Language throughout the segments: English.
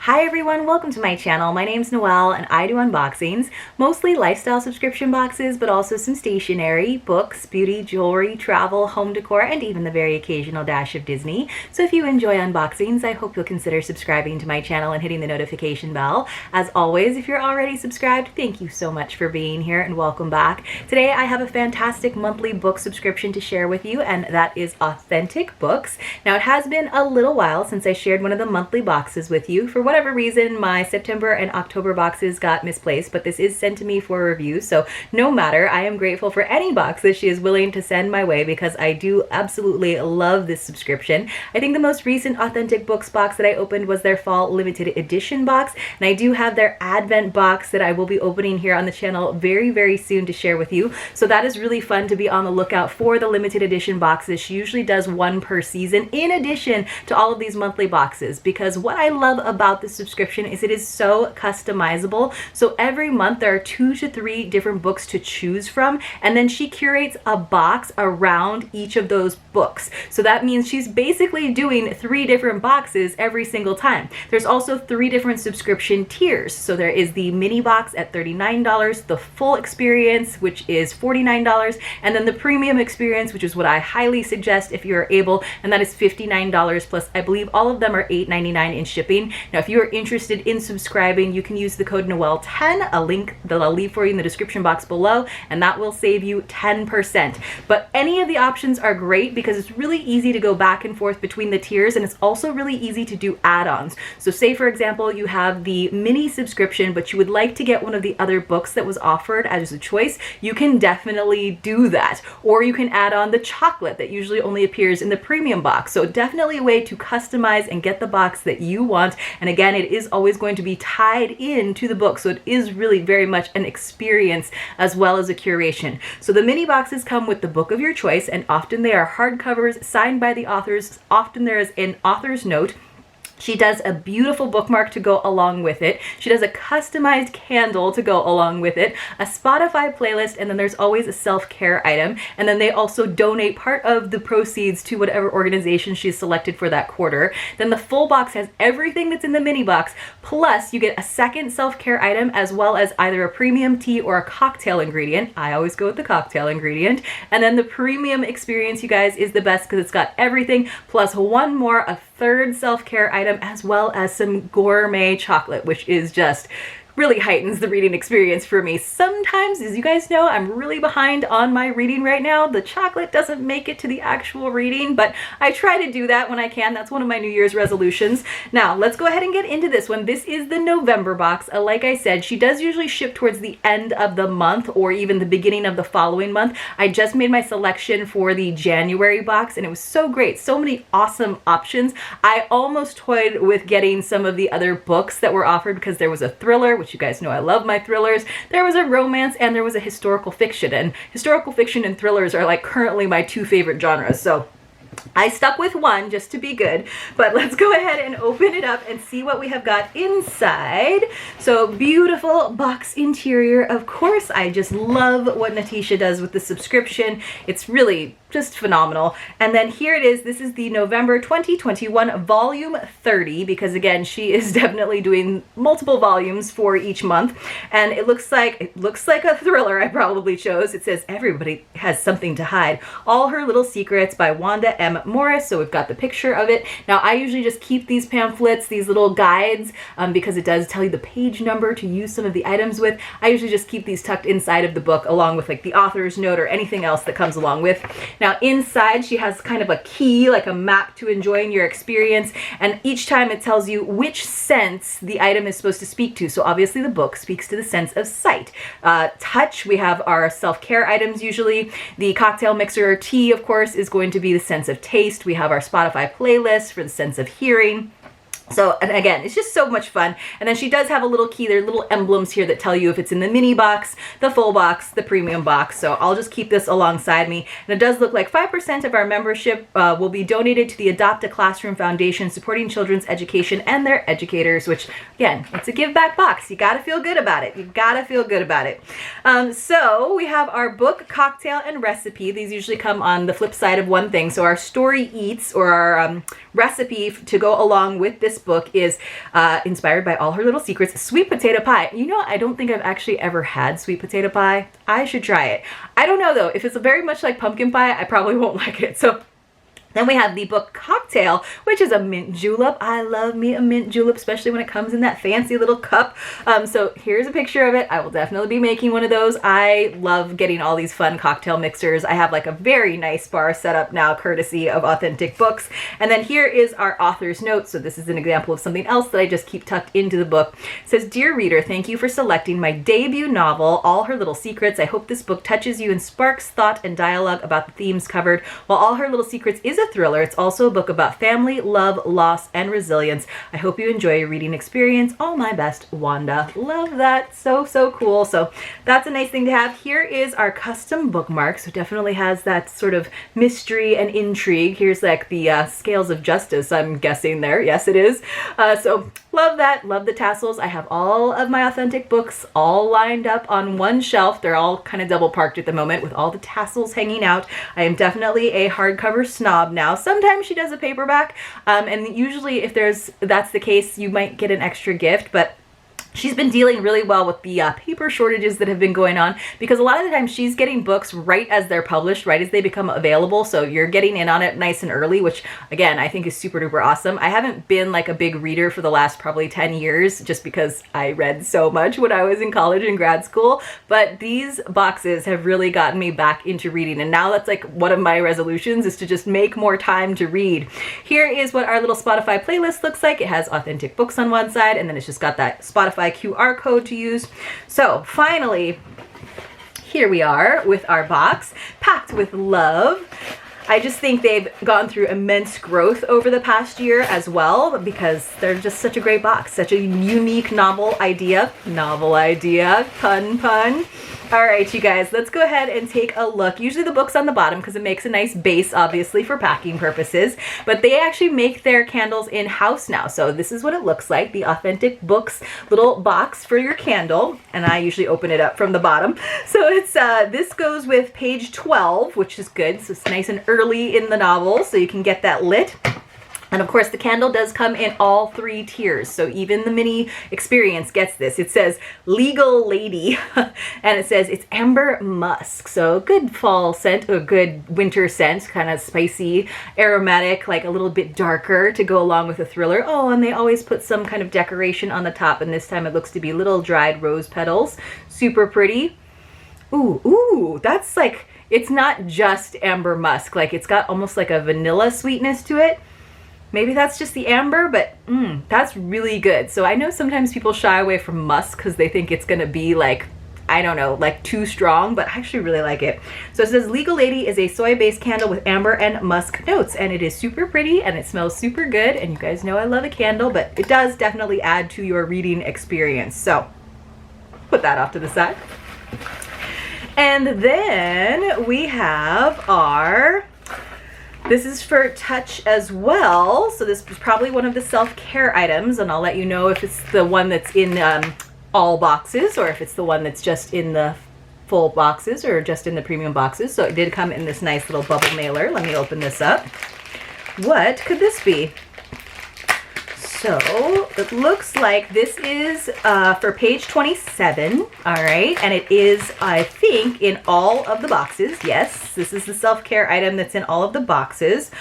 Hi everyone, welcome to my channel. My name's Noelle and I do unboxings, mostly lifestyle subscription boxes, but also some stationery, books, beauty, jewelry, travel, home decor, and even the very occasional dash of Disney. So if you enjoy unboxings, I hope you'll consider subscribing to my channel and hitting the notification bell. As always, if you're already subscribed, thank you so much for being here and welcome back. Today I have a fantastic monthly book subscription to share with you, and that is Authentic Books. Now it has been a little while since I shared one of the monthly boxes with you. For whatever reason, my September and October boxes got misplaced, but this is sent to me for review, so no matter, I am grateful for any box that she is willing to send my way because I do absolutely love this subscription. I think the most recent Authentic Books box that I opened was their fall limited edition box, and I do have their Advent box that I will be opening here on the channel very soon to share with you. So that is really fun to be on the lookout for the limited edition boxes. She usually does one per season in addition to all of these monthly boxes, because what I love about this subscription is it is so customizable. So every month there are 2 to 3 different books to choose from, and then she curates a box around each of those books. So that means she's basically doing 3 different boxes every single time. There's also 3 different subscription tiers. So there is the mini box at $39, the full experience, which is $49, and then the premium experience, which is what I highly suggest if you're able, and that is $59 plus I believe all of them are $8.99 in shipping. Now if you are interested in subscribing, you can use the code Noelle10, a link that I'll leave for you in the description box below, and that will save you 10%. But any of the options are great because it's really easy to go back and forth between the tiers, and it's also really easy to do add-ons. So say for example you have the mini subscription but you would like to get one of the other books that was offered as a choice, you can definitely do that. Or you can add on the chocolate that usually only appears in the premium box. So definitely a way to customize and get the box that you want. And again, it is always going to be tied into the book, so it is really very much an experience as well as a curation. So the mini boxes come with the book of your choice, and often they are hardcovers signed by the authors. Often there is an author's note. She does a beautiful bookmark to go along with it. She does a customized candle to go along with it, a Spotify playlist, and then there's always a self-care item. And then they also donate part of the proceeds to whatever organization she's selected for that quarter. Then the full box has everything that's in the mini box, plus you get a second self-care item as well as either a premium tea or a cocktail ingredient. I always go with the cocktail ingredient. And then the premium experience, you guys, is the best because it's got everything plus one more, a third self-care item, as well as some gourmet chocolate, which is just really heightens the reading experience for me. Sometimes, as you guys know, I'm really behind on my reading right now. The chocolate doesn't make it to the actual reading, but I try to do that when I can. That's one of my New Year's resolutions. Now, let's go ahead and get into this one. This is the November box. Like I said, she does usually ship towards the end of the month or even the beginning of the following month. I just made my selection for the January box, and it was so great. So many awesome options. I almost toyed with getting some of the other books that were offered because there was a thriller, which you guys know I love my thrillers. There was a romance and there was a historical fiction, and historical fiction and thrillers are like currently my 2 favorite genres. So I stuck with one just to be good, but let's go ahead and open it up and see what we have got inside. So beautiful box interior. Of course, I just love what Natisha does with the subscription. It's really just phenomenal. And then here it is. This is the November 2021 volume 30, because again, she is definitely doing multiple volumes for each month. And it looks like a thriller I probably chose. It says everybody has something to hide. All Her Little Secrets by Wanda M. Morris. So we've got the picture of it. Now I usually just keep these pamphlets, these little guides, because it does tell you the page number to use some of the items with. I usually just keep these tucked inside of the book along with like the author's note or anything else that comes along with. Now inside she has kind of a key, like a map to enjoying your experience, and each time it tells you which sense the item is supposed to speak to. So obviously the book speaks to the sense of sight. Touch, we have our self-care items usually. The cocktail mixer or tea, of course, is going to be the sense of taste. We have our Spotify playlist for the sense of hearing. So, and again, it's just so much fun. And then she does have a little key. There are little emblems here that tell you if it's in the mini box, the full box, the premium box. So I'll just keep this alongside me. And it does look like 5% of our membership will be donated to the Adopt a Classroom Foundation, supporting children's education and their educators, which again, it's a give back box. You gotta feel good about it. You gotta feel good about it. So we have our book, cocktail, and recipe. These usually come on the flip side of one thing. So our story eats, or our recipe to go along with this book is inspired by All Her Little Secrets, Sweet Potato Pie. You know, I don't think I've actually ever had sweet potato pie. I should try it. I don't know though. If it's very much like pumpkin pie, I probably won't like it. So then we have the book Cocktail, which is a mint julep. I love me a mint julep, especially when it comes in that fancy little cup. So here's a picture of it. I will definitely be making one of those. I love getting all these fun cocktail mixers. I have like a very nice bar set up now, courtesy of Authentic Books. And then here is our author's note. So this is an example of something else that I just keep tucked into the book. It says, "Dear reader, thank you for selecting my debut novel, All Her Little Secrets. I hope this book touches you and sparks thought and dialogue about the themes covered. While All Her Little Secrets is a thriller, it's also a book about family, love, loss, and resilience. I hope you enjoy your reading experience. All my best, Wanda." Love that. So, so cool. So that's a nice thing to have. Here is our custom bookmark. So definitely has that sort of mystery and intrigue. Here's like the scales of justice, I'm guessing there. Yes, it is. So love that. Love the tassels. I have all of my Authentic books all lined up on one shelf. They're all kind of double parked at the moment with all the tassels hanging out. I am definitely a hardcover snob now. Sometimes she does a paperback, and usually if that's the case, you might get an extra gift, but she's been dealing really well with the paper shortages that have been going on, because a lot of the time she's getting books right as they're published, right as they become available. So you're getting in on it nice and early, which again, I think is super duper awesome. I haven't been like a big reader for the last probably 10 years, just because I read so much when I was in college and grad school. But these boxes have really gotten me back into reading. And now that's like one of my resolutions, is to just make more time to read. Here is what our little Spotify playlist looks like. It has Authentic Books on one side, and then it's just got that Spotify QR code to use. So finally, here we are with our box, packed with love. I just think they've gone through immense growth over the past year as well, because they're just such a great box, such a unique novel idea, pun. All right, you guys, let's go ahead and take a look. Usually the book's on the bottom because it makes a nice base, obviously, for packing purposes, but they actually make their candles in-house now. So this is what it looks like, the Authentic Books little box for your candle, and I usually open it up from the bottom. So it's this goes with page 12, which is good, so it's nice and early in the novel, so you can get that lit. And of course, the candle does come in all 3 tiers, so even the mini experience gets this. It says Legal Lady, and it says it's amber musk. So good fall scent, or good winter scent, kind of spicy, aromatic, like a little bit darker to go along with the thriller. Oh, and they always put some kind of decoration on the top, and this time it looks to be little dried rose petals. Super pretty. Ooh, that's like, it's not just amber musk. Like, it's got almost like a vanilla sweetness to it. Maybe that's just the amber, but that's really good. So I know sometimes people shy away from musk because they think it's gonna be like, I don't know, like too strong, but I actually really like it. So it says Legal Lady is a soy-based candle with amber and musk notes, and it is super pretty and it smells super good. And you guys know I love a candle, but it does definitely add to your reading experience. So put that off to the side. And then we have our, this is for touch as well. So this is probably one of the self-care items, and I'll let you know if it's the one that's in all boxes, or if it's the one that's just in the full boxes, or just in the premium boxes. So it did come in this nice little bubble mailer. Let me open this up. What could this be? So it looks like this is for page 27, all right, and it is, I think, in all of the boxes. Yes, this is the self-care item that's in all of the boxes.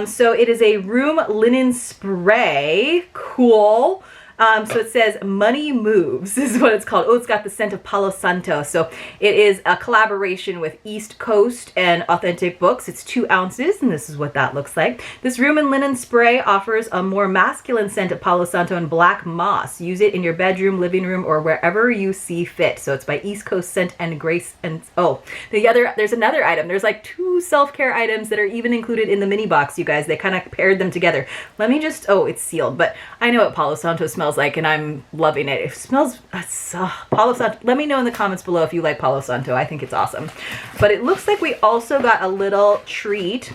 So it is a room linen spray. Cool. So it says Money Moves, this is what it's called. Oh, it's got the scent of Palo Santo. So it is a collaboration with East Coast and Authentic Books. It's 2 ounces, and this is what that looks like. This room and linen spray offers a more masculine scent of Palo Santo and black moss. Use it in your bedroom, living room, or wherever you see fit. So it's by East Coast Scent and Grace. And oh, there's another item. There's like 2 self-care items that are even included in the mini box, you guys. They kind of paired them together. Let me just, oh, it's sealed, but I know what Palo Santo smells like, and I'm loving it. It smells Palo Santo. Let me know in the comments below if you like Palo Santo. I think it's awesome. But it looks like we also got a little treat.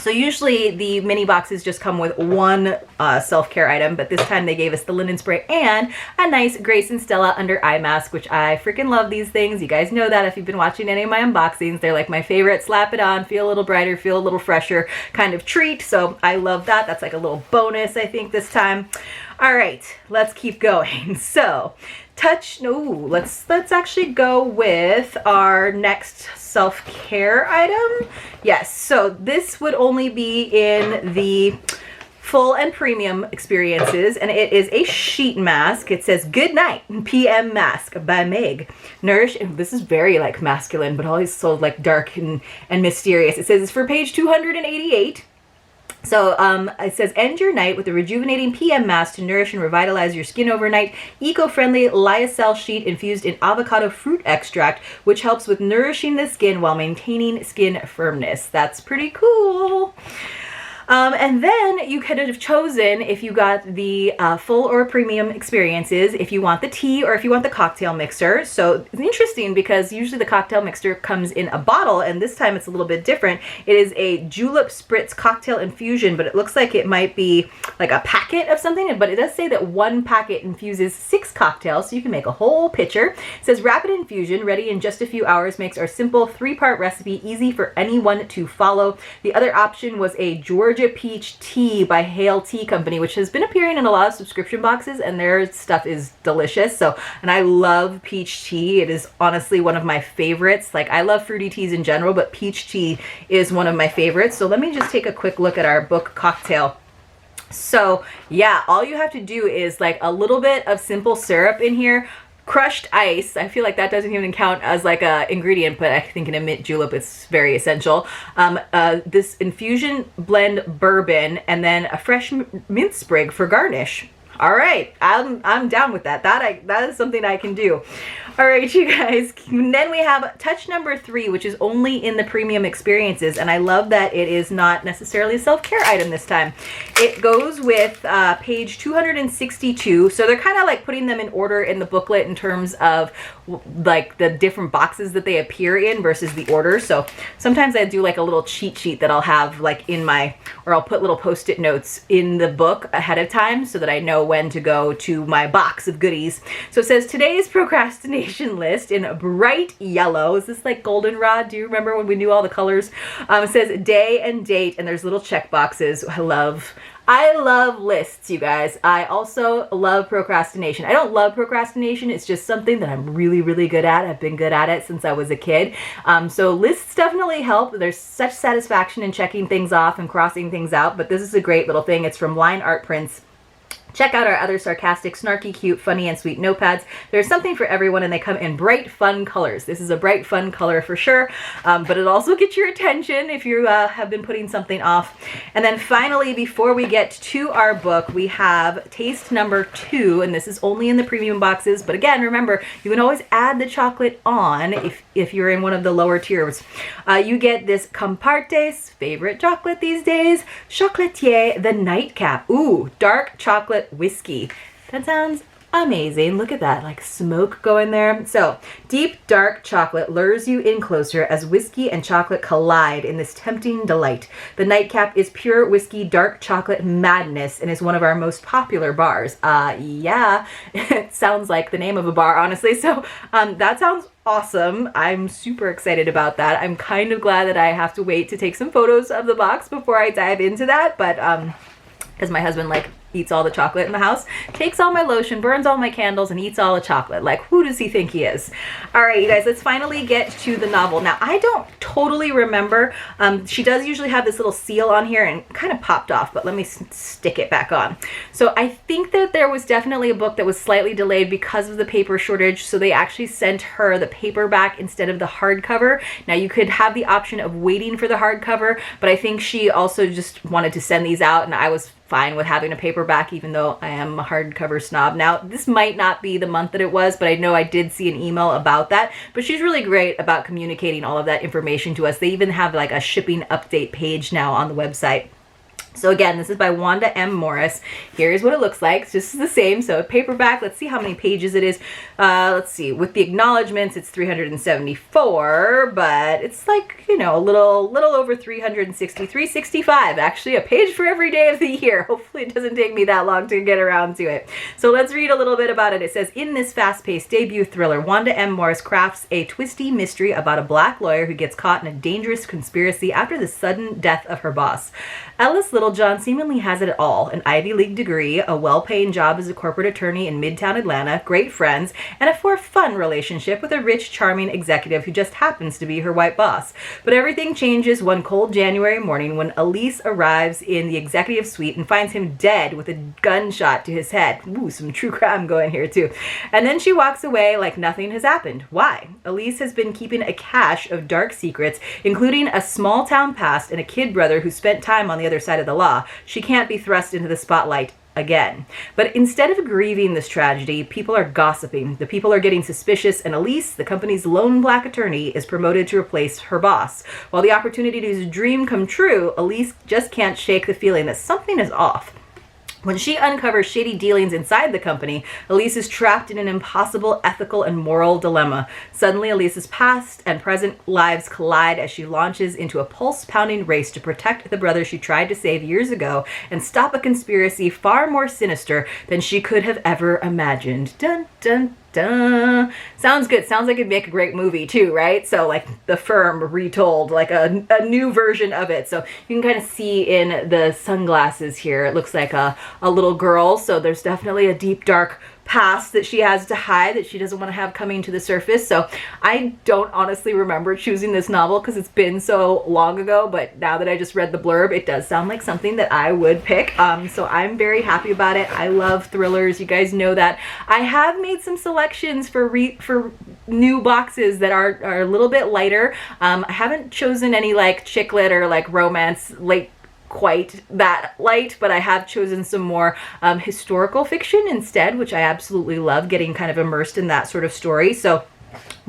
So usually the mini boxes just come with 1 self-care item, but this time they gave us the linen spray and a nice Grace and Stella under eye mask, which I freaking love these things. You guys know that if you've been watching any of my unboxings. They're like my favorite. Slap it on, feel a little brighter, feel a little fresher kind of treat. So I love that. That's like a little bonus, I think, this time. All right, let's keep going. So let's actually go with our next self-care item. Yes, so this would only be in the full and premium experiences, and it is a sheet mask. It says Good Night PM Mask by Meg. Nourish, and this is very like masculine, but always so like dark and mysterious. It says it's for page 288. So it says, end your night with a rejuvenating PM mask to nourish and revitalize your skin overnight. Eco-friendly lyocell sheet infused in avocado fruit extract, which helps with nourishing the skin while maintaining skin firmness. That's pretty cool. And then you could have chosen, if you got the full or premium experiences, if you want the tea or if you want the cocktail mixer. So it's interesting because usually the cocktail mixer comes in a bottle, and this time it's a little bit different. It is a julep spritz cocktail infusion, but it looks like it might be like a packet of something, but it does say that one packet infuses 6 cocktails, so you can make a whole pitcher. It says rapid infusion, ready in just a few hours, makes our simple 3-part recipe easy for anyone to follow. The other option was a Georgia Peach Tea by Hale Tea Company, which has been appearing in a lot of subscription boxes, and their stuff is delicious. So, and I love peach tea. It is honestly one of my favorites. Like, I love fruity teas in general, but peach tea is one of my favorites. So let me just take a quick look at our book cocktail. So yeah, all you have to do is like a little bit of simple syrup in here, crushed ice. I feel like that doesn't even count as like a ingredient, but I think in a mint julep it's very essential. This infusion blend bourbon, and then a fresh mint sprig for garnish. All right, I'm down with that. That is something I can do. All right, you guys. And then we have touch number 3, which is only in the premium experiences, and I love that it is not necessarily a self-care item this time. It goes with page 262, so they're kind of like putting them in order in the booklet in terms of like the different boxes that they appear in versus the order. So sometimes I do like a little cheat sheet that I'll have like in my, or I'll put little post-it notes in the book ahead of time so that I know when to go to my box of goodies. So it says today's procrastination list in bright yellow. Is this like goldenrod? Do you remember when we knew all the colors? It says day and date, and there's little check boxes. I love lists, you guys. I also love procrastination. I don't love procrastination. It's just something that I'm really, really good at. I've been good at it since I was a kid. So lists definitely help. There's such satisfaction in checking things off and crossing things out, but this is a great little thing. It's from Line Art Prints. Check out our other sarcastic, snarky, cute, funny, and sweet notepads. There's something for everyone, and they come in bright, fun colors. This is a bright, fun color for sure, but it also gets your attention if you have been putting something off. And then finally, before we get to our book, we have taste number 2, and this is only in the premium boxes. But again, remember, you can always add the chocolate on if you're in one of the lower tiers. You get this Comparte's favorite chocolate these days, Chocolatier, the nightcap. Ooh, dark chocolate whiskey. That sounds amazing. Look at that, like smoke going there. So deep dark chocolate lures you in closer as whiskey and chocolate collide in this tempting delight. The nightcap is pure whiskey dark chocolate madness and is one of our most popular bars. Yeah, it sounds like the name of a bar, honestly. So that sounds awesome. I'm super excited about that. I'm kind of glad that I have to wait to take some photos of the box before I dive into that, but because my husband like eats all the chocolate in the house, takes all my lotion, burns all my candles, and eats all the chocolate. Like, who does he think he is? All right, you guys, let's finally get to the novel. Now, I don't totally remember. She does usually have this little seal on here and kind of popped off, but let me stick it back on. So I think that there was definitely a book that was slightly delayed because of the paper shortage, so they actually sent her the paperback instead of the hardcover. Now, you could have the option of waiting for the hardcover, but I think she also just wanted to send these out, and I was fine with having a paperback, even though I am a hardcover snob. Now, this might not be the month that it was, but I know I did see an email about that. But she's really great about communicating all of that information to us. They even have like a shipping update page now on the website. So again, this is by Wanda M. Morris. Here's what it looks like. It's just the same. So paperback, let's see how many pages it is. Let's see, with the acknowledgments, it's 374, but it's like, you know, a little over 360, 365, actually a page for every day of the year. Hopefully it doesn't take me that long to get around to it. So let's read a little bit about it. It says, in this fast-paced debut thriller, Wanda M. Morris crafts a twisty mystery about a black lawyer who gets caught in a dangerous conspiracy after the sudden death of her boss. Ellis Littlejohn seemingly has it all: an Ivy League degree, a well-paying job as a corporate attorney in Midtown Atlanta, great friends, and a fun relationship with a rich, charming executive who just happens to be her white boss. But everything changes one cold January morning when Elise arrives in the executive suite and finds him dead with a gunshot to his head. Ooh, some true crime going here too. And then she walks away like nothing has happened. Why? Elise has been keeping a cache of dark secrets, including a small town past and a kid brother who spent time on the other side of the law. She can't be thrust into the spotlight again. But instead of grieving this tragedy, people are gossiping. The people are getting suspicious, and Elise, the company's lone black attorney, is promoted to replace her boss. While the opportunity to dream come true, Elise just can't shake the feeling that something is off. When she uncovers shady dealings inside the company, Elise is trapped in an impossible ethical and moral dilemma. Suddenly, Elise's past and present lives collide as she launches into a pulse-pounding race to protect the brother she tried to save years ago and stop a conspiracy far more sinister than she could have ever imagined. Dun, dun, dun. Sounds good. Sounds like it'd make a great movie too, right? So like The Firm retold, like a new version of it. So you can kind of see in the sunglasses here, it looks like a little girl. So there's definitely a deep, dark past that she has to hide, that she doesn't want to have coming to the surface. So I don't honestly remember choosing this novel because it's been so long ago, but now that I just read the blurb, it does sound like something that I would pick. So I'm very happy about it. I love thrillers. You guys know that. I have made some selections for new boxes that are a little bit lighter. I haven't chosen any like chick lit or like romance late quite that light, but I have chosen some more historical fiction instead, which I absolutely love, getting kind of immersed in that sort of story. So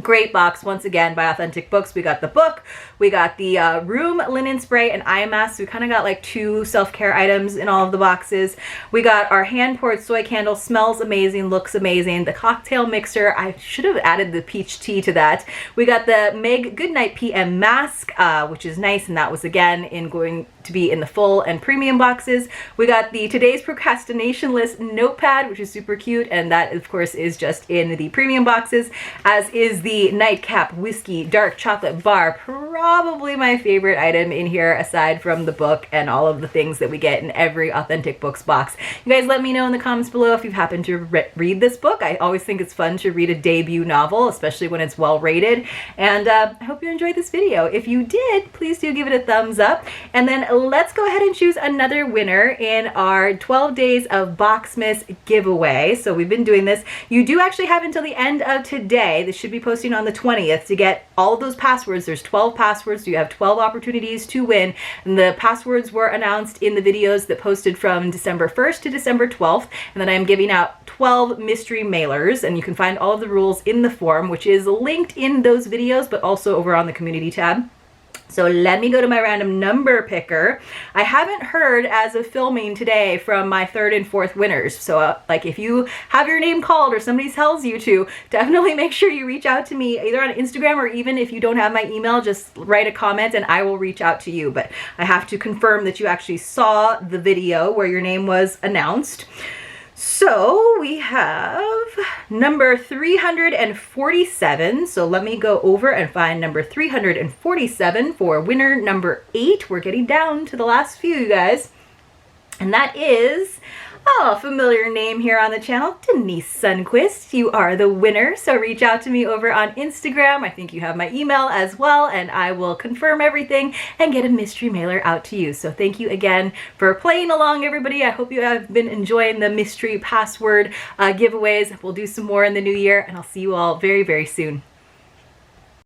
great box once again by Authentic Books. We got the book, we got the room linen spray and eye mask. So we kind of got like 2 self-care items in all of the boxes. We got our hand poured soy candle, smells amazing, looks amazing. The cocktail mixer, I should have added the peach tea to that. We got the Meg Goodnight PM mask, which is nice, and that was again going to be in the full and premium boxes. We got the Today's Procrastination List notepad, which is super cute, and that of course is just in the premium boxes, as is the Nightcap Whiskey Dark Chocolate Bar, probably my favorite item in here aside from the book and all of the things that we get in every Authentic Books box. You guys let me know in the comments below if you've happened to read this book. I always think it's fun to read a debut novel, especially when it's well rated, and I hope you enjoyed this video. If you did, please do give it a thumbs up, and then let's go ahead and choose another winner in our 12 days of Boxmas giveaway. So we've been doing this. You do actually have until the end of today. This should be posting on the 20th to get all of those passwords. There's 12 passwords. So you have 12 opportunities to win. And the passwords were announced in the videos that posted from December 1st to December 12th. And then I'm giving out 12 mystery mailers, and you can find all of the rules in the form, which is linked in those videos, but also over on the community tab. So let me go to my random number picker. I haven't heard as of filming today from my 3rd and 4th winners. So like if you have your name called or somebody tells you to, definitely make sure you reach out to me either on Instagram, or even if you don't have my email, just write a comment and I will reach out to you. But I have to confirm that you actually saw the video where your name was announced. So we have number 347. So let me go over and find number 347 for winner number 8. We're getting down to the last few, you guys. And that is, oh, familiar name here on the channel, Denise Sunquist. You are the winner, so reach out to me over on Instagram. I think you have my email as well, and I will confirm everything and get a mystery mailer out to you. So thank you again for playing along, everybody. I hope you have been enjoying the mystery password giveaways. We'll do some more in the new year, and I'll see you all very, very soon.